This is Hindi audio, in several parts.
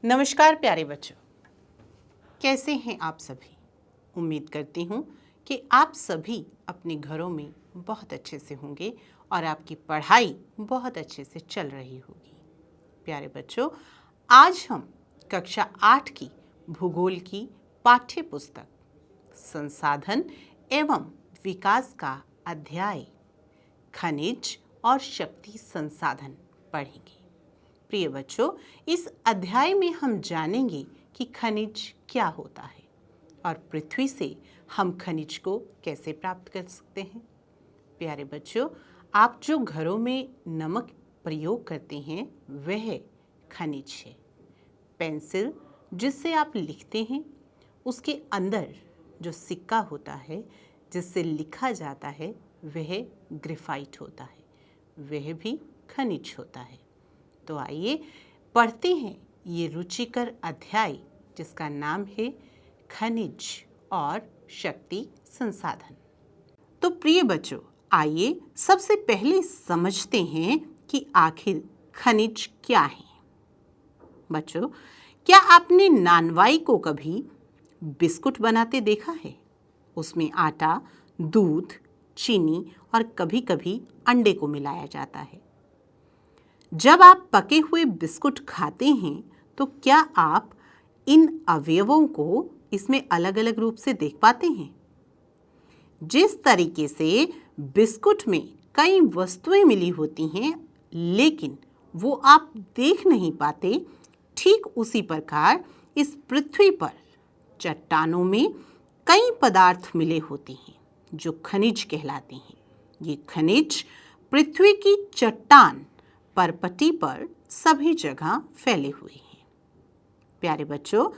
नमस्कार प्यारे बच्चों, कैसे हैं आप सभी। उम्मीद करती हूँ कि आप सभी अपने घरों में बहुत अच्छे से होंगे और आपकी पढ़ाई बहुत अच्छे से चल रही होगी। प्यारे बच्चों, आज हम कक्षा 8 की भूगोल की पाठ्य पुस्तक संसाधन एवं विकास का अध्याय खनिज और शक्ति संसाधन पढ़ेंगे। प्रिय बच्चों, इस अध्याय में हम जानेंगे कि खनिज क्या होता है और पृथ्वी से हम खनिज को कैसे प्राप्त कर सकते हैं। प्यारे बच्चों, आप जो घरों में नमक प्रयोग करते हैं वह खनिज है। पेंसिल जिससे आप लिखते हैं उसके अंदर जो सिक्का होता है जिससे लिखा जाता है वह ग्रेफाइट होता है, वह भी खनिज होता है। तो आइए पढ़ते हैं ये रुचिकर अध्याय जिसका नाम है खनिज और शक्ति संसाधन। तो प्रिय बच्चों, आइए सबसे पहले समझते हैं कि आखिर खनिज क्या है। बच्चों, क्या आपने नानवाई को कभी बिस्कुट बनाते देखा है? उसमें आटा, दूध, चीनी और कभी-कभी अंडे को मिलाया जाता है। जब आप पके हुए बिस्कुट खाते हैं तो क्या आप इन अवयवों को इसमें अलग-अलग रूप से देख पाते हैं? जिस तरीके से बिस्कुट में कई वस्तुएं मिली होती हैं लेकिन वो आप देख नहीं पाते, ठीक उसी प्रकार इस पृथ्वी पर चट्टानों में कई पदार्थ मिले होते हैं जो खनिज कहलाते हैं। ये खनिज पृथ्वी की चट्टान परपटी पर सभी जगह फैले हुए हैं। प्यारे बच्चों,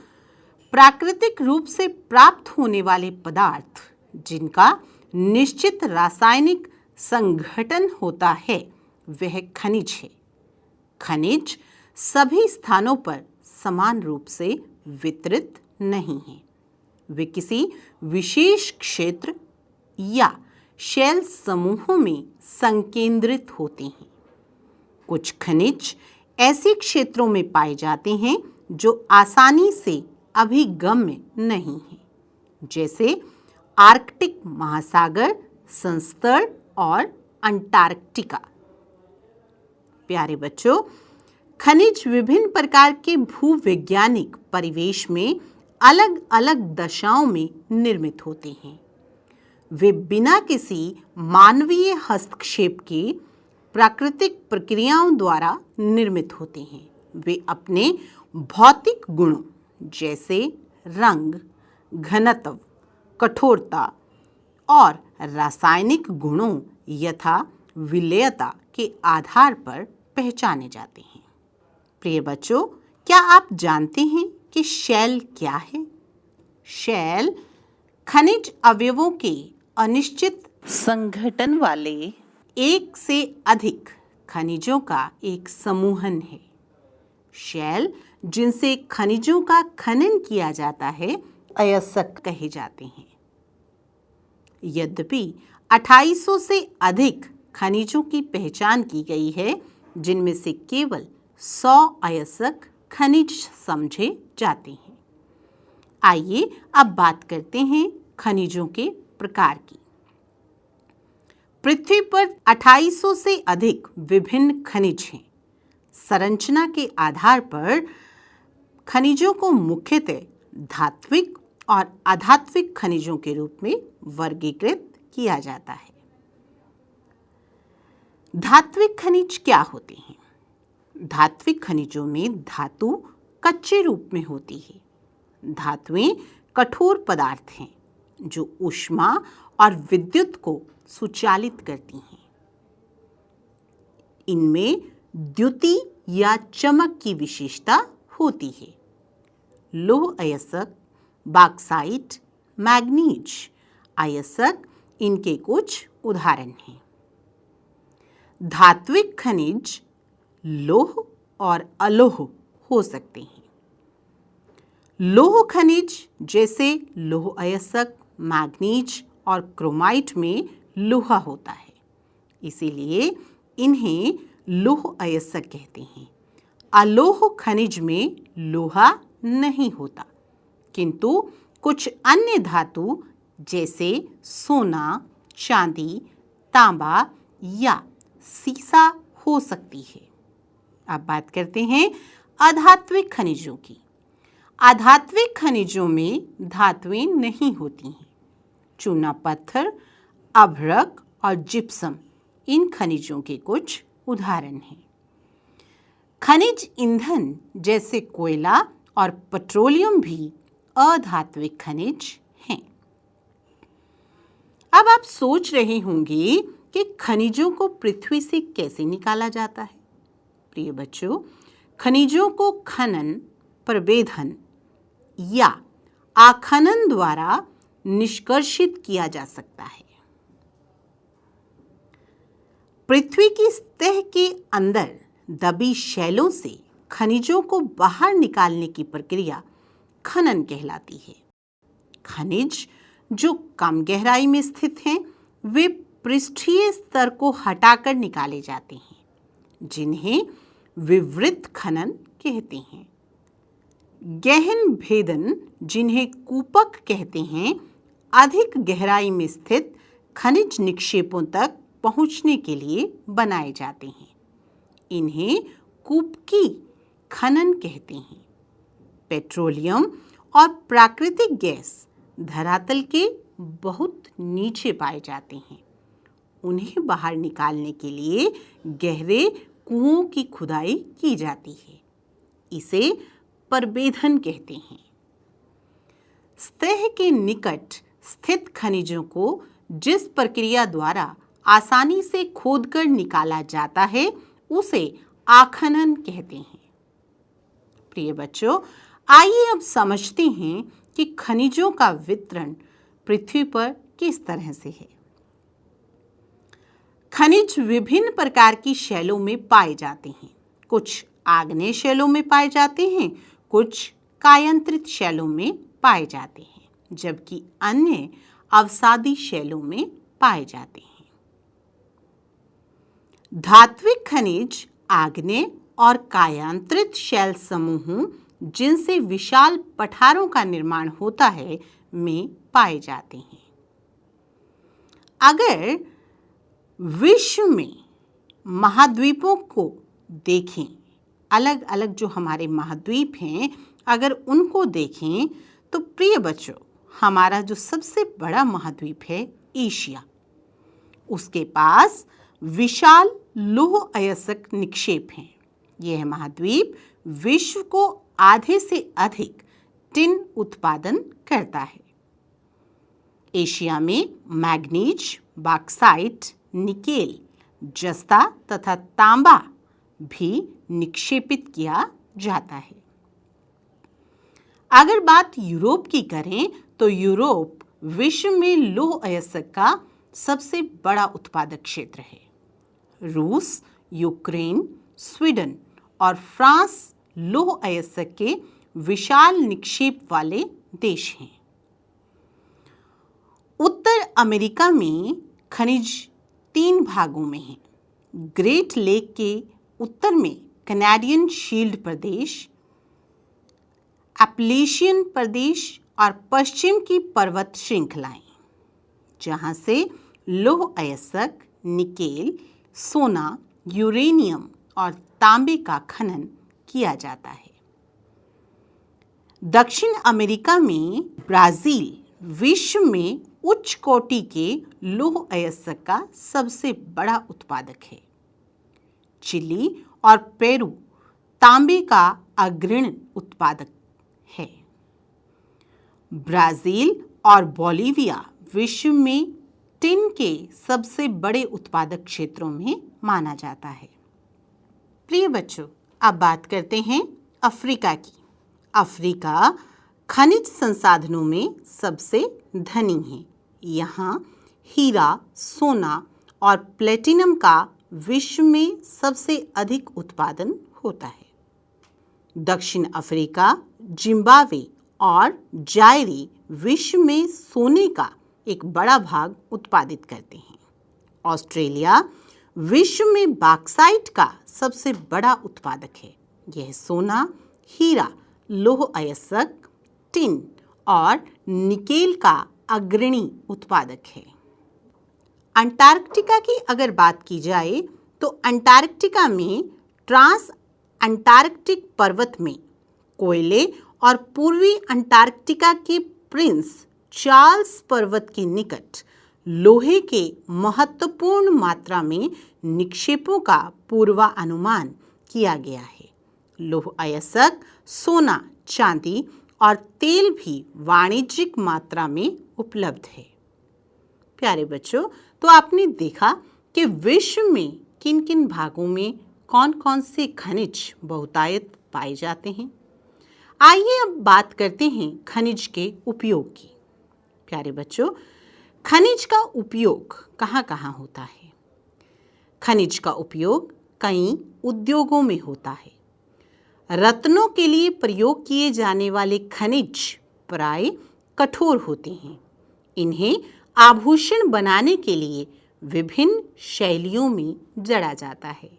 प्राकृतिक रूप से प्राप्त होने वाले पदार्थ जिनका निश्चित रासायनिक संघटन होता है वह खनिज है। खनिज सभी स्थानों पर समान रूप से वितरित नहीं हैं। वे किसी विशेष क्षेत्र या शैल समूहों में संकेंद्रित होते हैं। कुछ खनिज ऐसे क्षेत्रों में पाए जाते हैं जो आसानी से अभिगम्य नहीं हैं, जैसे आर्कटिक महासागर, संस्तर और अंटार्कटिका। प्यारे बच्चों, खनिज विभिन्न प्रकार के भूवैज्ञानिक परिवेश में अलग अलग दशाओं में निर्मित होते हैं। वे बिना किसी मानवीय हस्तक्षेप के प्राकृतिक प्रक्रियाओं द्वारा निर्मित होते हैं। वे अपने भौतिक गुणों जैसे रंग, घनत्व, कठोरता और रासायनिक गुणों यथा विलेयता के आधार पर पहचाने जाते हैं। प्रिय बच्चों, क्या आप जानते हैं कि शैल क्या है? शैल खनिज अवयवों के अनिश्चित संघटन वाले एक से अधिक खनिजों का एक समूहन है। शैल जिनसे खनिजों का खनन किया जाता है अयस्क कहे जाते हैं। यद्यपि 2800 से अधिक खनिजों की पहचान की गई है जिनमें से केवल 100 अयस्क खनिज समझे जाते हैं। आइए अब बात करते हैं खनिजों के प्रकार की। पृथ्वी पर 2800 से अधिक विभिन्न खनिज हैं। संरचना के आधार पर खनिजों को मुख्यतः धात्विक और अधात्विक खनिजों के रूप में वर्गीकृत किया जाता है। धात्विक खनिज क्या होते हैं? धात्विक खनिजों में धातु कच्चे रूप में होती है। धातुएं कठोर पदार्थ हैं जो ऊष्मा और विद्युत को सुचालित करती हैं। इनमें द्युति या चमक की विशेषता होती है। लौह अयस्क, बॉक्साइट, मैग्नीज अयस्क इनके कुछ उदाहरण हैं। धात्विक खनिज लौह और अलोह हो सकते हैं। लौह खनिज जैसे लौह अयस्क, मैग्नीज और क्रोमाइट में लोहा होता है, इसीलिए इन्हें लौह अयस्क कहते हैं। अलोह खनिज में लोहा नहीं होता, किंतु कुछ अन्य धातु जैसे सोना, चांदी, तांबा या सीसा हो सकती है। अब बात करते हैं अधात्विक खनिजों की। अधात्विक खनिजों में धातुएं नहीं होती हैं। चूना पत्थर, अभ्रक और जिप्सम इन खनिजों के कुछ उदाहरण हैं। खनिज ईंधन जैसे कोयला और पेट्रोलियम भी अधात्विक खनिज हैं। अब आप सोच रहे होंगे कि खनिजों को पृथ्वी से कैसे निकाला जाता है। प्रिय बच्चों, खनिजों को खनन, प्रवेधन या आखनन द्वारा निष्कर्षित किया जा सकता है। पृथ्वी की सतह के अंदर दबी शैलों से खनिजों को बाहर निकालने की प्रक्रिया खनन कहलाती है। खनिज जो कम गहराई में स्थित हैं, वे पृष्ठीय स्तर को हटाकर निकाले जाते हैं, जिन्हें विवृत खनन कहते हैं। गहन भेदन, जिन्हें कूपक कहते हैं, अधिक गहराई में स्थित खनिज निक्षेपों तक पहुंचने के लिए बनाए जाते हैं। इन्हें कूपकी खनन कहते हैं। पेट्रोलियम और प्राकृतिक गैस धरातल के बहुत नीचे पाए जाते हैं। उन्हें बाहर निकालने के लिए गहरे कुओं की खुदाई की जाती है। इसे प्रवेधन कहते हैं। सतह के निकट स्थित खनिजों को जिस प्रक्रिया द्वारा आसानी से खोदकर निकाला जाता है, उसे आखनन कहते हैं। प्रिय बच्चों, आइए अब समझते हैं कि खनिजों का वितरण पृथ्वी पर किस तरह से है। खनिज विभिन्न प्रकार की शैलों में पाए जाते हैं। कुछ आग्नेय शैलों में पाए जाते हैं, कुछ कायांतरित शैलों में पाए जाते हैं, जबकि अन्य अवसादी शैलों में पाए जाते हैं। धात्विक खनिज आग्नेय और कायांतरित शैल समूहों, जिनसे विशाल पठारों का निर्माण होता है, में पाए जाते हैं। अगर विश्व में महाद्वीपों को देखें, अलग अलग जो हमारे महाद्वीप हैं, अगर उनको देखें तो प्रिय बच्चों, हमारा जो सबसे बड़ा महाद्वीप है एशिया, उसके पास विशाल लौह अयस्क निक्षेप हैं। यह महाद्वीप विश्व को आधे से अधिक टिन उत्पादन करता है। एशिया में मैग्नीज, बॉक्साइट, निकेल, जस्ता तथा तांबा भी निक्षेपित किया जाता है। अगर बात यूरोप की करें तो यूरोप विश्व में लौह अयस्क का सबसे बड़ा उत्पादक क्षेत्र है। रूस, यूक्रेन, स्वीडन और फ्रांस लौह अयस्क के विशाल निक्षेप वाले देश हैं। उत्तर अमेरिका में खनिज 3 भागों में हैं। ग्रेट लेक के उत्तर में कैनेडियन शील्ड प्रदेश, एप्लेशियन प्रदेश और पश्चिम की पर्वत श्रृंखलाएं, जहां से लौह अयस्क, निकेल, सोना, यूरेनियम और तांबे का खनन किया जाता है। दक्षिण अमेरिका में ब्राजील विश्व में उच्च कोटि के लौह अयस्क का सबसे बड़ा उत्पादक है। चिली और पेरू तांबे का अग्रणी उत्पादक है। ब्राजील और बोलिविया विश्व में टिन के सबसे बड़े उत्पादक क्षेत्रों में माना जाता है। प्रिय बच्चों, अब बात करते हैं अफ्रीका की। अफ्रीका खनिज संसाधनों में सबसे धनी है। यहाँ हीरा, सोना और प्लेटिनम का विश्व में सबसे अधिक उत्पादन होता है। दक्षिण अफ्रीका, जिम्बाब्वे और जायरी विश्व में सोने का एक बड़ा भाग उत्पादित करते हैं। ऑस्ट्रेलिया विश्व में बॉक्साइट का सबसे बड़ा उत्पादक है। यह सोना, हीरा, लौह अयस्क, टिन और निकेल का अग्रणी उत्पादक है। अंटार्कटिका की अगर बात की जाए तो अंटार्कटिका में ट्रांस अंटार्कटिक पर्वत में कोयले और पूर्वी अंटार्कटिका के प्रिंस चार्ल्स पर्वत के निकट लोहे के महत्वपूर्ण मात्रा में निक्षेपों का पूर्वानुमान किया गया है। लौह अयस्क, सोना, चांदी और तेल भी वाणिज्यिक मात्रा में उपलब्ध है। प्यारे बच्चों, तो आपने देखा कि विश्व में किन किन भागों में कौन कौन से खनिज बहुतायत पाए जाते हैं। आइए अब बात करते हैं खनिज के उपयोग की। प्यारे बच्चों, खनिज का उपयोग कहाँ कहाँ होता है? खनिज का उपयोग कई उद्योगों में होता है। रत्नों के लिए प्रयोग किए जाने वाले खनिज प्राय कठोर होते हैं। इन्हें आभूषण बनाने के लिए विभिन्न शैलियों में जड़ा जाता है।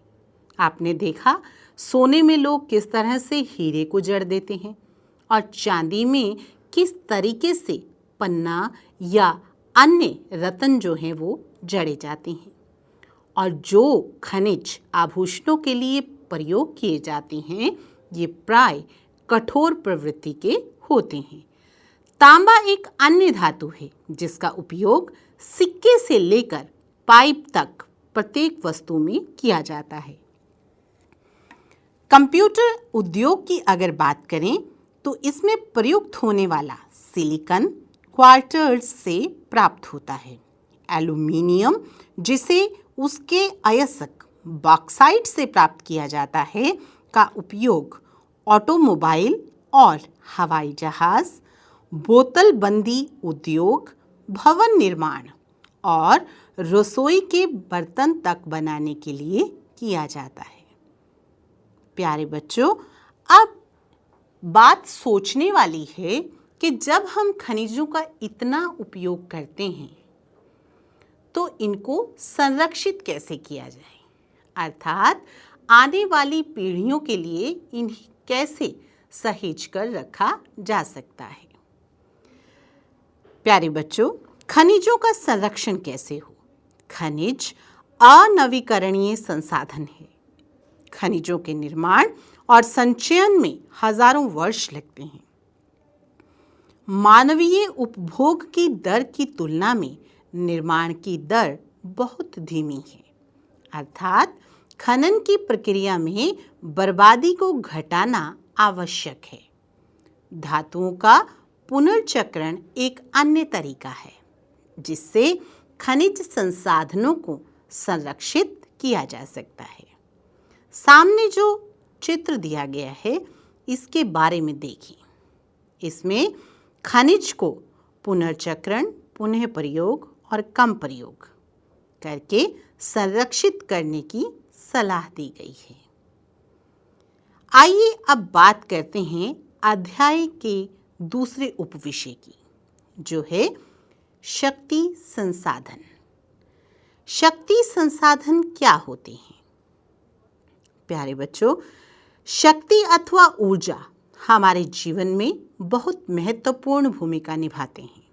आपने देखा सोने में लोग किस तरह से हीरे को जड़ देते हैं और चांदी में किस तरीके से पन्ना या अन्य रत्न जो हैं वो जड़े जाते हैं। और जो खनिज आभूषणों के लिए प्रयोग किए जाते हैं ये प्राय कठोर प्रवृत्ति के होते हैं। तांबा एक अन्य धातु है जिसका उपयोग सिक्के से लेकर पाइप तक प्रत्येक वस्तु में किया जाता है। कंप्यूटर उद्योग की अगर बात करें तो इसमें प्रयुक्त होने वाला सिलिकॉन क्वार्ट्ज से प्राप्त होता है। एल्यूमीनियम जिसे उसके अयस्क बॉक्साइट से प्राप्त किया जाता है का उपयोग ऑटोमोबाइल और हवाई जहाज, बोतलबंदी उद्योग, भवन निर्माण और रसोई के बर्तन तक बनाने के लिए किया जाता है। प्यारे बच्चों, अब बात सोचने वाली है कि जब हम खनिजों का इतना उपयोग करते हैं तो इनको संरक्षित कैसे किया जाए, अर्थात आने वाली पीढ़ियों के लिए इन्हें कैसे सहेज कर रखा जा सकता है। प्यारे बच्चों, खनिजों का संरक्षण कैसे हो? खनिज अनवीकरणीय संसाधन है। खनिजों के निर्माण और संचयन में हजारों वर्ष लगते हैं। मानवीय उपभोग की दर की तुलना में निर्माण की दर बहुत धीमी है, अर्थात खनन की प्रक्रिया में बर्बादी को घटाना आवश्यक है। धातुओं का पुनर्चक्रण एक अन्य तरीका है जिससे खनिज संसाधनों को संरक्षित किया जा सकता है। सामने जो चित्र दिया गया है इसके बारे में देखिए। इसमें खनिज को पुनर्चक्रण, पुनः प्रयोग और कम प्रयोग करके संरक्षित करने की सलाह दी गई है। आइए अब बात करते हैं अध्याय के दूसरे उपविषय की, जो है शक्ति संसाधन। शक्ति संसाधन क्या होते हैं? प्यारे बच्चों, शक्ति अथवा ऊर्जा हमारे जीवन में बहुत महत्वपूर्ण भूमिका निभाते हैं।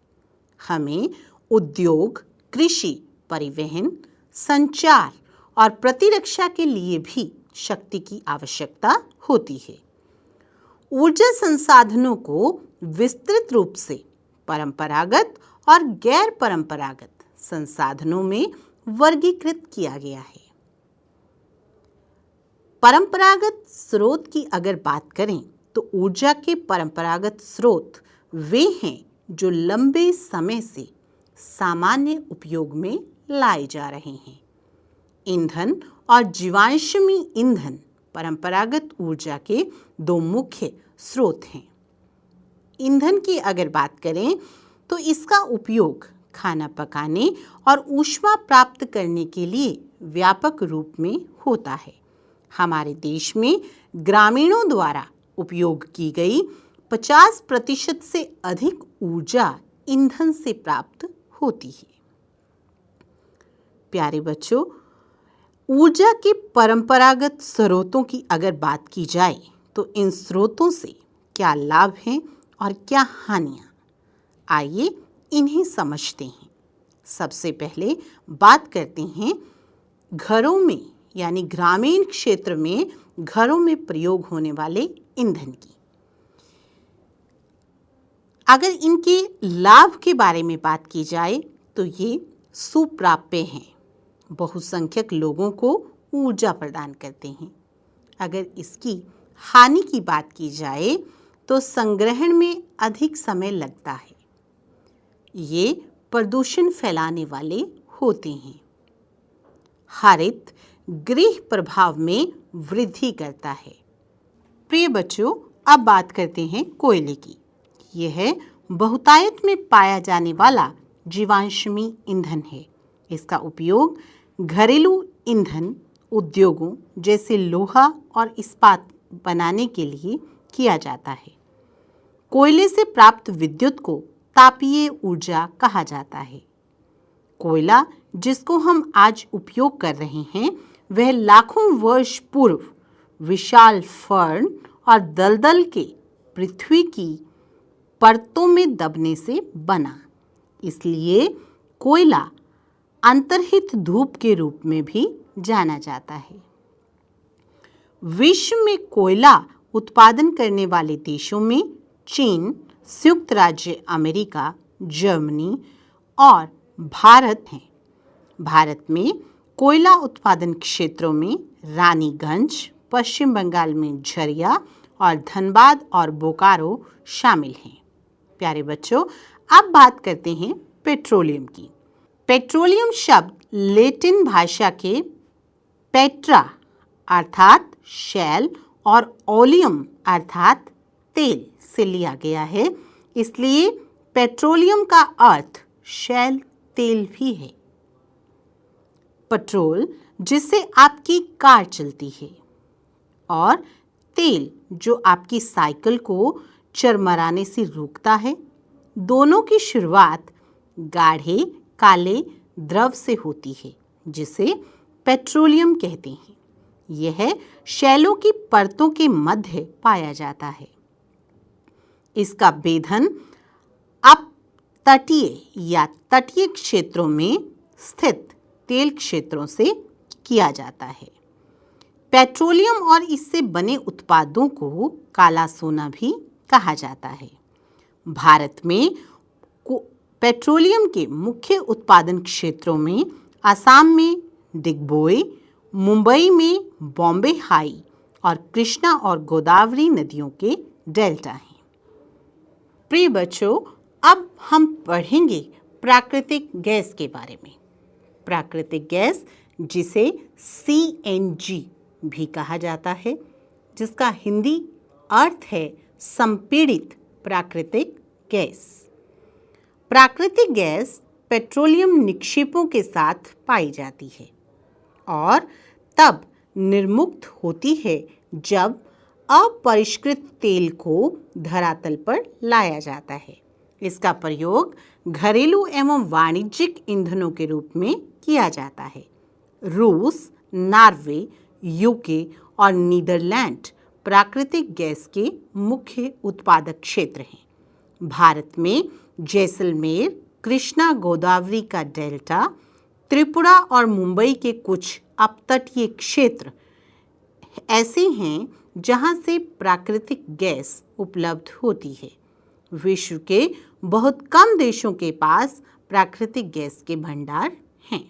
हमें उद्योग, कृषि, परिवहन, संचार और प्रतिरक्षा के लिए भी शक्ति की आवश्यकता होती है। ऊर्जा संसाधनों को विस्तृत रूप से परंपरागत और गैर परंपरागत संसाधनों में वर्गीकृत किया गया है। परंपरागत स्रोत की अगर बात करें तो ऊर्जा के परंपरागत स्रोत वे हैं जो लंबे समय से सामान्य उपयोग में लाए जा रहे हैं। ईंधन और जीवाश्मी ईंधन परंपरागत ऊर्जा के दो मुख्य स्रोत हैं। ईंधन की अगर बात करें तो इसका उपयोग खाना पकाने और ऊष्मा प्राप्त करने के लिए व्यापक रूप में होता है। हमारे देश में ग्रामीणों द्वारा उपयोग की गई 50% से अधिक ऊर्जा ईंधन से प्राप्त होती है। प्यारे बच्चों, ऊर्जा के परंपरागत स्रोतों की अगर बात की जाए तो इन स्रोतों से क्या लाभ हैं और क्या हानियां, आइए इन्हें समझते हैं। सबसे पहले बात करते हैं घरों में यानी ग्रामीण क्षेत्र में घरों में प्रयोग होने वाले ईंधन की। अगर इनके लाभ के बारे में बात की जाए तो ये सुप्राप्य हैं, बहुसंख्यक लोगों को ऊर्जा प्रदान करते हैं। अगर इसकी हानि की बात की जाए तो संग्रहण में अधिक समय लगता है, ये प्रदूषण फैलाने वाले होते हैं, हरित गृह प्रभाव में वृद्धि करता है। प्रिय बच्चों, अब बात करते हैं कोयले की। यह बहुतायत में पाया जाने वाला जीवाश्मी ईंधन है। इसका उपयोग घरेलू ईंधन उद्योगों जैसे लोहा और इस्पात बनाने के लिए किया जाता है। कोयले से प्राप्त विद्युत को तापीय ऊर्जा कहा जाता है। कोयला जिसको हम आज उपयोग कर रहे हैं वह लाखों वर्ष पूर्व विशाल फर्न और दलदल के पृथ्वी की परतों में दबने से बना। इसलिए कोयला अंतर्हित धूप के रूप में भी जाना जाता है। विश्व में कोयला उत्पादन करने वाले देशों में चीन, संयुक्त राज्य अमेरिका, जर्मनी और भारत हैं। भारत में कोयला उत्पादन क्षेत्रों में रानीगंज, पश्चिम बंगाल में झरिया और धनबाद और बोकारो शामिल हैं। प्यारे बच्चों, अब बात करते हैं पेट्रोलियम की। पेट्रोलियम शब्द लैटिन भाषा के पेट्रा अर्थात शैल और ओलियम अर्थात तेल से लिया गया है, इसलिए पेट्रोलियम का अर्थ शैल तेल भी है। पेट्रोल जिससे आपकी कार चलती है और तेल जो आपकी साइकिल को चरमराने से रोकता है, दोनों की शुरुआत गाढ़े काले द्रव से होती है जिसे पेट्रोलियम कहते हैं। यह शैलों की परतों के मध्य पाया जाता है। इसका भेदन अपतटीय या तटीय क्षेत्रों में स्थित तेल क्षेत्रों से किया जाता है। पेट्रोलियम और इससे बने उत्पादों को काला सोना भी कहा जाता है। भारत में पेट्रोलियम के मुख्य उत्पादन क्षेत्रों में असम में डिगबोई, मुंबई में बॉम्बे हाई और कृष्णा और गोदावरी नदियों के डेल्टा हैं। प्रिय बच्चों, अब हम पढ़ेंगे प्राकृतिक गैस के बारे में। प्राकृतिक गैस जिसे CNG भी कहा जाता है, जिसका हिंदी अर्थ है संपीड़ित प्राकृतिक गैस। प्राकृतिक गैस पेट्रोलियम निक्षेपों के साथ पाई जाती है और तब निर्मुक्त होती है जब अपरिष्कृत तेल को धरातल पर लाया जाता है। इसका प्रयोग घरेलू एवं वाणिज्यिक ईंधनों के रूप में किया जाता है। रूस, नॉर्वे, यूके और नीदरलैंड प्राकृतिक गैस के मुख्य उत्पादक क्षेत्र हैं। भारत में जैसलमेर, कृष्णा गोदावरी का डेल्टा, त्रिपुरा और मुंबई के कुछ अपतटीय क्षेत्र ऐसे हैं जहां से प्राकृतिक गैस उपलब्ध होती है। विश्व के बहुत कम देशों के पास प्राकृतिक गैस के भंडार हैं।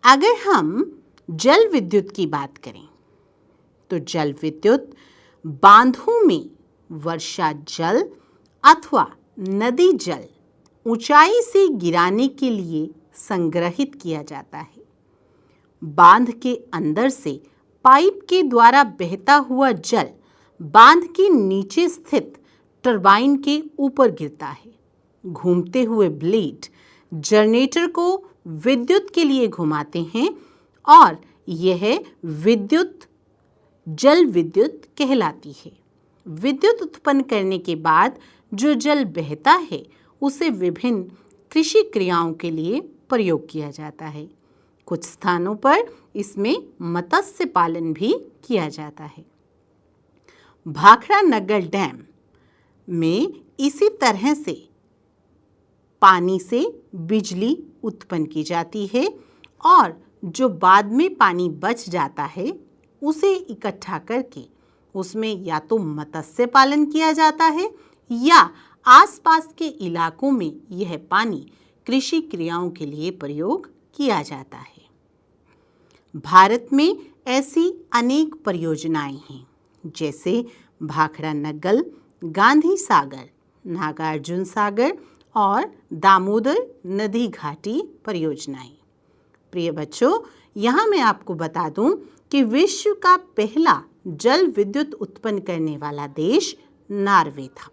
अगर हम जल विद्युत की बात करें तो जल विद्युत बांधों में वर्षा जल अथवा नदी जल ऊंचाई से गिराने के लिए संग्रहित किया जाता है। बांध के अंदर से पाइप के द्वारा बहता हुआ जल बांध के नीचे स्थित टरबाइन के ऊपर गिरता है। घूमते हुए ब्लेड जनरेटर को विद्युत के लिए घुमाते हैं और यह विद्युत जल विद्युत कहलाती है। विद्युत उत्पन्न करने के बाद जो जल बहता है उसे विभिन्न कृषि क्रियाओं के लिए प्रयोग किया जाता है। कुछ स्थानों पर इसमें मत्स्य पालन भी किया जाता है। भाखड़ा नगर डैम में इसी तरह से पानी से बिजली उत्पन्न की जाती है और जो बाद में पानी बच जाता है उसे इकट्ठा करके उसमें या तो मत्स्य पालन किया जाता है या आसपास के इलाकों में यह पानी कृषि क्रियाओं के लिए प्रयोग किया जाता है। भारत में ऐसी अनेक परियोजनाएं हैं, जैसे भाखड़ा नग्गल, गांधी सागर, नागार्जुन सागर और दामोदर नदी घाटी परियोजनाएं। प्रिय बच्चों, यहाँ मैं आपको बता दूं कि विश्व का पहला जल विद्युत उत्पन्न करने वाला देश नॉर्वे था।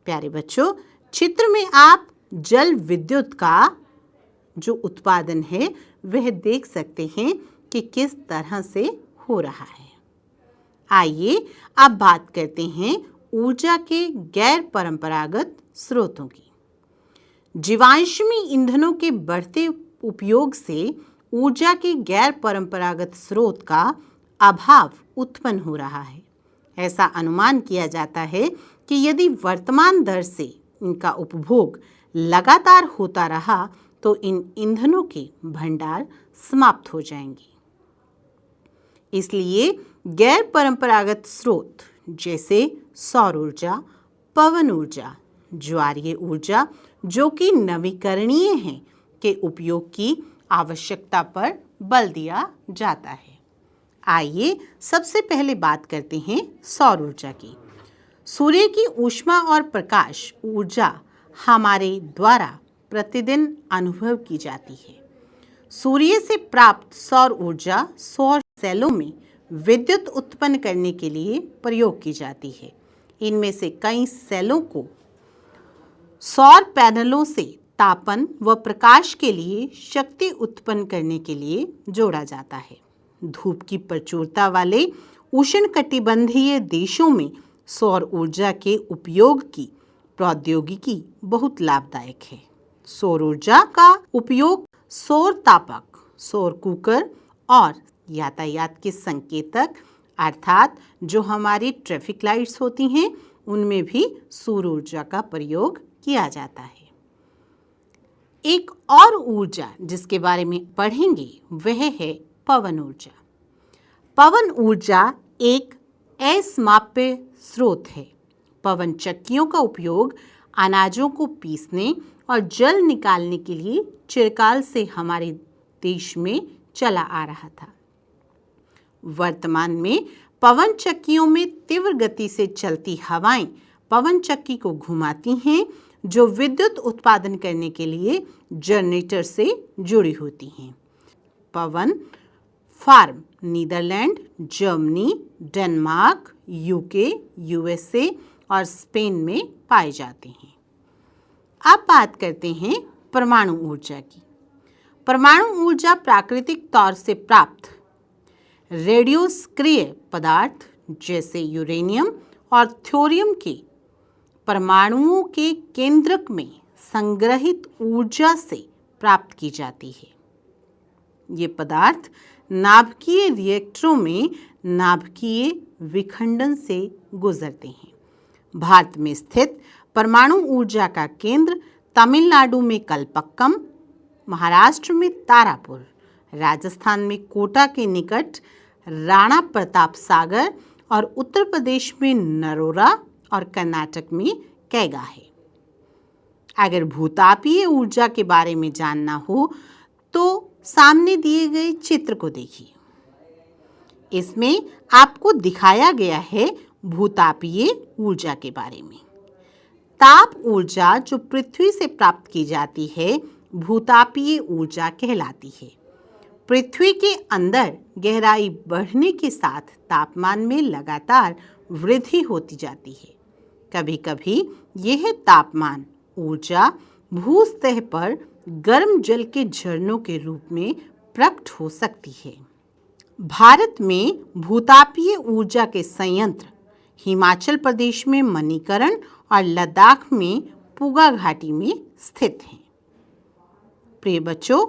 प्यारे बच्चों, चित्र में आप जल विद्युत का जो उत्पादन है वह देख सकते हैं कि किस तरह से हो रहा है। आइए अब बात करते हैं ऊर्जा के गैर परंपरागत स्रोतों की। जीवाश्मी ईंधनों के बढ़ते उपयोग से ऊर्जा के गैर परंपरागत स्रोत का अभाव उत्पन्न हो रहा है। ऐसा अनुमान किया जाता है कि यदि वर्तमान दर से इनका उपभोग लगातार होता रहा तो इन ईंधनों के भंडार समाप्त हो जाएंगे। इसलिए गैर परंपरागत स्रोत जैसे सौर ऊर्जा, पवन ऊर्जा, ज्वारीय ऊर्जा जो कि नवीकरणीय है के उपयोग की आवश्यकता पर बल दिया जाता है। आइए सबसे पहले बात करते हैं सौर ऊर्जा की। सूर्य की ऊष्मा और प्रकाश ऊर्जा हमारे द्वारा प्रतिदिन अनुभव की जाती है। सूर्य से प्राप्त सौर ऊर्जा सौर सेलों में विद्युत उत्पन्न करने के लिए प्रयोग की जाती है। इनमें से कई सेलों को सौर पैनलों से तापन व प्रकाश के लिए शक्ति उत्पन्न करने के लिए जोड़ा जाता है। धूप की प्रचुरता वाले उष्णकटिबंधीय देशों में सौर ऊर्जा के उपयोग की प्रौद्योगिकी बहुत लाभदायक है। सौर ऊर्जा का उपयोग सौर तापक, सौर कुकर और यातायात के संकेतक अर्थात जो हमारी ट्रैफिक लाइट्स होती हैं उनमें भी सौर ऊर्जा का प्रयोग किया जाता है। एक और ऊर्जा जिसके बारे में पढ़ेंगे वह है पवन ऊर्जा। पवन ऊर्जा एक असामान्य स्रोत है। पवन चक्कियों का उपयोग अनाजों को पीसने और जल निकालने के लिए चिरकाल से हमारे देश में चला आ रहा था। वर्तमान में पवन चक्कियों में तीव्र गति से चलती हवाएं पवन चक्की को घुमाती हैं जो विद्युत उत्पादन करने के लिए जनरेटर से जुड़ी होती हैं। पवन farm Netherlands, Germany, Denmark, UK, USA और स्पेन में पाए जाते हैं। अब बात करते हैं परमाणु ऊर्जा की। परमाणु ऊर्जा प्राकृतिक तौर से प्राप्त रेडियोस्क्रिय पदार्थ जैसे यूरेनियम और थोरियम के परमाणुओं के केंद्रक में संग्रहित ऊर्जा से प्राप्त की जाती है। ये पदार्थ नाभिकीय रिएक्टरों में नाभिकीय विखंडन से गुजरते हैं। भारत में स्थित परमाणु ऊर्जा का केंद्र तमिलनाडु में कलपक्कम, महाराष्ट्र में तारापुर, राजस्थान में कोटा के निकट राणा प्रताप सागर और उत्तर प्रदेश में नरोरा और कर्नाटक में कैगा है। अगर भूतापीय ऊर्जा के बारे में जानना हो तो सामने दिए गए चित्र को देखिए। इसमें आपको दिखाया गया है भूतापीय ऊर्जा के बारे में। ताप ऊर्जा जो पृथ्वी से प्राप्त की जाती है भूतापीय ऊर्जा कहलाती है। पृथ्वी के अंदर गहराई बढ़ने के साथ तापमान में लगातार वृद्धि होती जाती है। कभी कभी यह तापमान ऊर्जा भूसतह पर गर्म जल के झरनों के रूप में प्रकट हो सकती है। भारत में भूतापीय ऊर्जा के संयंत्र हिमाचल प्रदेश में मणिकरण और लद्दाख में पुगा घाटी में स्थित हैं। प्रिय बच्चों,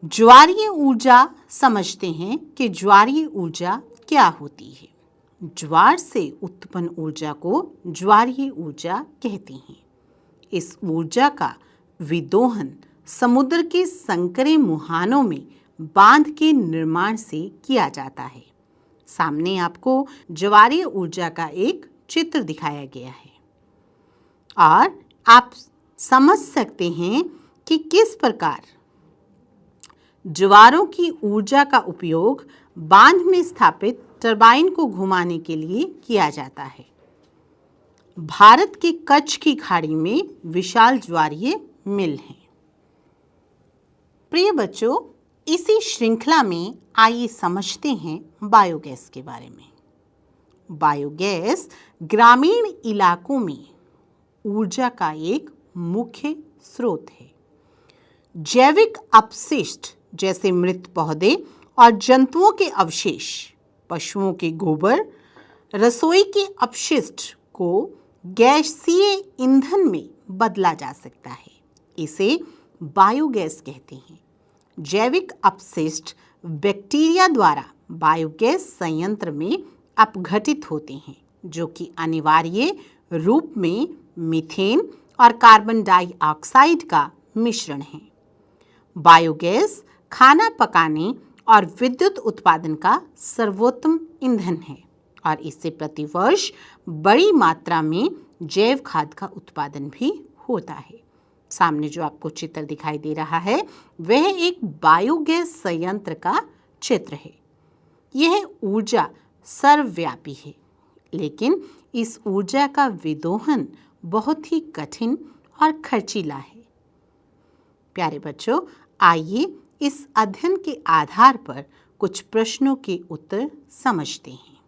ज्वारीय ऊर्जा समझते हैं कि ज्वारीय ऊर्जा क्या होती है। ज्वार से उत्पन्न ऊर्जा को ज्वारीय ऊर्जा कहते हैं। इस ऊर्जा का विदोहन समुद्र के संकरे मुहानों में बांध के निर्माण से किया जाता है। सामने आपको ज्वारीय ऊर्जा का एक चित्र दिखाया गया है और आप समझ सकते हैं कि किस प्रकार ज्वारों की ऊर्जा का उपयोग बांध में स्थापित टरबाइन को घुमाने के लिए किया जाता है। भारत के कच्छ की खाड़ी में विशाल ज्वारीय मिल हैं। प्रिय बच्चों, इसी श्रृंखला में आइए समझते हैं बायोगैस के बारे में। बायोगैस ग्रामीण इलाकों में ऊर्जा का एक मुख्य स्रोत है। जैविक अपशिष्ट जैसे मृत पौधे और जंतुओं के अवशेष, पशुओं के गोबर, रसोई के अपशिष्ट को गैसीय ईंधन में बदला जा सकता है। इसे बायोगैस कहते हैं। जैविक अपशिष्ट बैक्टीरिया द्वारा बायोगैस संयंत्र में अपघटित होते हैं, जो कि अनिवार्य रूप में मीथेन और कार्बन डाइऑक्साइड का मिश्रण है। बायोगैस खाना पकाने और विद्युत उत्पादन का सर्वोत्तम ईंधन है और इससे प्रतिवर्ष बड़ी मात्रा में जैव खाद का उत्पादन भी होता है। सामने जो आपको चित्र दिखाई दे रहा है वह एक बायोगैस संयंत्र का चित्र है। यह ऊर्जा सर्वव्यापी है, लेकिन इस ऊर्जा का विदोहन बहुत ही कठिन और खर्चीला है। प्यारे बच्चों, आइए इस अध्ययन के आधार पर कुछ प्रश्नों के उत्तर समझते हैं।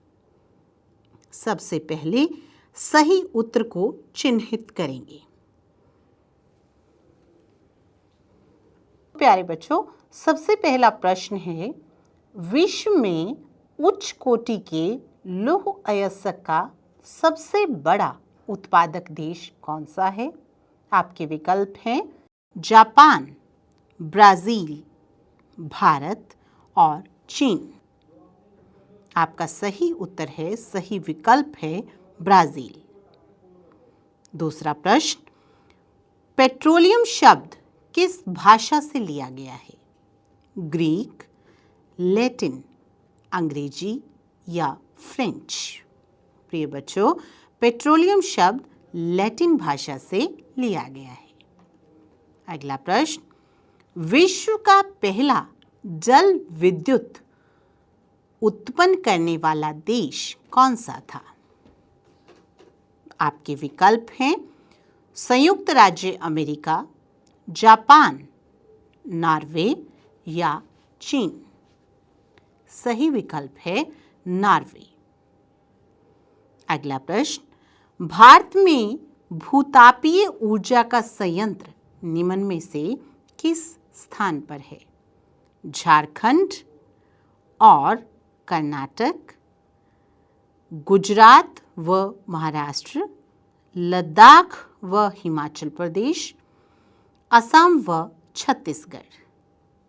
सबसे पहले सही उत्तर को चिन्हित करेंगे। प्यारे बच्चों, सबसे पहला प्रश्न है, विश्व में उच्च कोटि के लौह अयस्क का सबसे बड़ा उत्पादक देश कौन सा है? आपके विकल्प हैं जापान, ब्राजील, भारत और चीन। आपका सही उत्तर है, सही विकल्प है ब्राजील। दूसरा प्रश्न, पेट्रोलियम शब्द किस भाषा से लिया गया है? ग्रीक, लैटिन, अंग्रेजी या फ्रेंच? प्रिय बच्चों, पेट्रोलियम शब्द लैटिन भाषा से लिया गया है। अगला प्रश्न, विश्व का पहला जल विद्युत उत्पन्न करने वाला देश कौन सा था? आपके विकल्प हैं संयुक्त राज्य अमेरिका, जापान, नॉर्वे या चीन। सही विकल्प है नॉर्वे। अगला प्रश्न, भारत में भूतापीय ऊर्जा का संयंत्र निम्न में से किस स्थान पर है? झारखंड और कर्नाटक, गुजरात व महाराष्ट्र, लद्दाख व हिमाचल प्रदेश, असम व छत्तीसगढ़।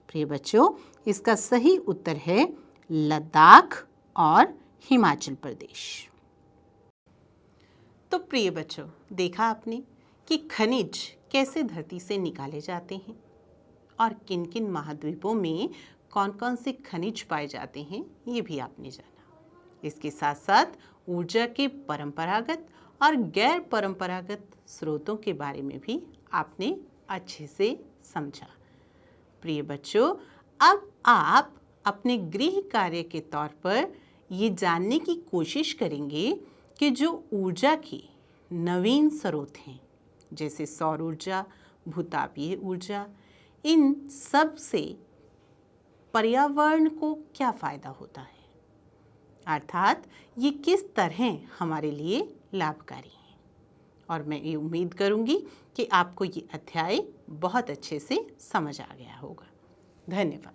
प्रिय बच्चों, इसका सही उत्तर है लद्दाख और हिमाचल प्रदेश। तो प्रिय बच्चों, देखा आपने कि खनिज कैसे धरती से निकाले जाते हैं और किन किन महाद्वीपों में कौन कौन से खनिज पाए जाते हैं, ये भी आपने जाना। इसके साथ साथ ऊर्जा के परंपरागत और गैर परंपरागत स्रोतों के बारे में भी आपने अच्छे से समझा। प्रिय बच्चों, अब आप अपने गृह कार्य के तौर पर ये जानने की कोशिश करेंगे कि जो ऊर्जा के नवीन स्रोत हैं, जैसे सौर ऊर्जा, भूतापीय ऊर्जा, इन सब से पर्यावरण को क्या फ़ायदा होता है, अर्थात ये किस तरह हमारे लिए लाभकारी हैं। और मैं ये उम्मीद करूँगी कि आपको ये अध्याय बहुत अच्छे से समझ आ गया होगा। धन्यवाद।